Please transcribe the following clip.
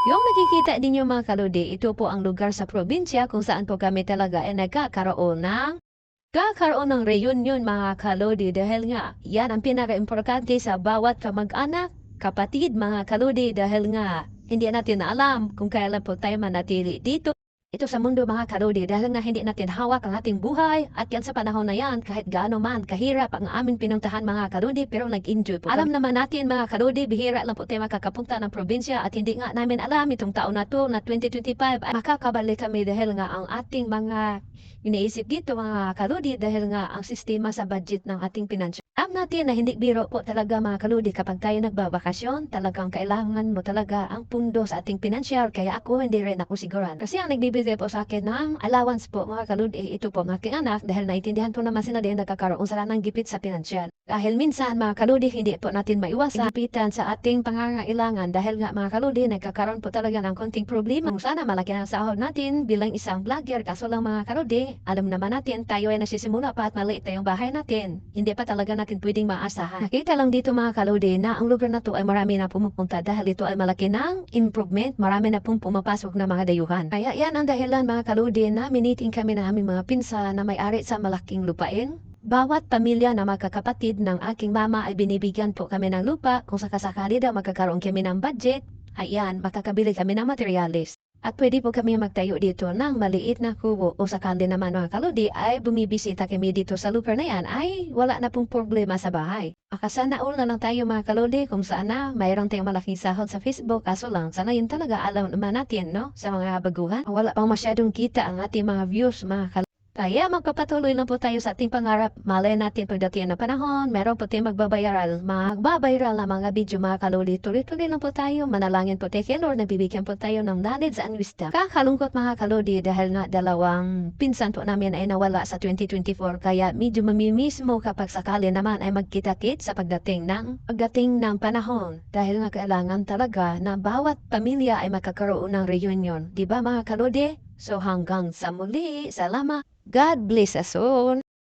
Yung nakikita ninyo mga kalodi, ito po ang lugar sa probinsya kung saan po kami talaga ay nagkakaroon ng reunion mga kalodi dahil nga yan ang pinaka-importante sa bawat kamag-anak, kapatid mga kalodi dahil nga hindi natin alam kung kailan po tayo manatili dito. Ito sa mundo mga kalodi dahil nga hindi natin hawak ang ating buhay at yan sa panahon na yan kahit gaano man kahirap ang aming pinuntahan mga kalodi pero nag-enjoy po. Alam naman natin mga kalodi bihira lang po tayo makakapunta ng probinsya at hindi nga namin alam itong taon na to na 2025 ay makakabalik kami dahil nga ang ating mga iniisip dito mga kalodi dahil nga ang sistema sa budget ng ating pinansya. Alam natin na hindi biro po talaga mga kalodi kapag tayo nagbabakasyon, talagang kailangan mo talaga ang pundo sa ating pinansyal kaya ako hindi rin ako siguran. Kasi ang nagbibigay po sa akin ng allowance po mga kalodi, ito po mga aking anak dahil naintindihan po naman sila din nagkakaroon sila ng gipit sa pinansyal. Dahil minsan mga kalodi hindi po natin maiwasan gipitan sa ating pangangailangan dahil nga mga kalodi nagkakaroon po talaga ng konting problema. Kung sana malaki ang sahod natin bilang isang vlogger kaso lang mga kalodi, alam naman natin tayo ay nasisimula pa at maliit na yung bahay natin. Hindi pa talaga natin pwedeng maasahan. Nakita lang dito mga kalodi na ang lugar na to ay marami na pumupunta dahil ito ay malaki ng improvement, marami na pong pumapasok na mga dayuhan. Kaya yan ang dahilan mga kalodi na miniting kami ng aming mga pinsa na may-ari sa malaking lupain. Bawat pamilya na magkakapatid ng aking mama ay binibigyan po kami ng lupa kung sakasakali daw magkakaroon kami ng budget. Ayan, makakabili kami ng materialis. At pwede po kami magtayo dito ng maliit na kubo o sakali naman mga kalodi ay bumibisita kami dito sa lugar na yan ay wala na pong problema sa bahay. Makasana all na lang tayo mga kalodi kung saan na mayroon tayong malaking sahod sa Facebook kaso lang sana yun talaga alam naman natin no sa mga baguhan. Wala pang masyadong kita ang ating mga views mga kalodi. Kaya magpapatuloy lang po tayo sa ating pangarap. Malay natin pagdating ng panahon, meron po tayong magbabiral na mga video mga kaluli. Tuloy-tuloy lang po tayo. Manalangin po tayo kay Lord. Nabibigyan po tayo ng knowledge and wisdom. Kakalungkot mga kaluli dahil nga dalawang pinsan po namin ay nawala sa 2024. Kaya medyo mamimiss mo kapag sakali naman ay magkita-kit sa pagdating ng panahon. Dahil nga kailangan talaga na bawat pamilya ay magkakaroon ng reunion. Diba mga kaluli? So hanggang sa muli, salamat. God bless us all.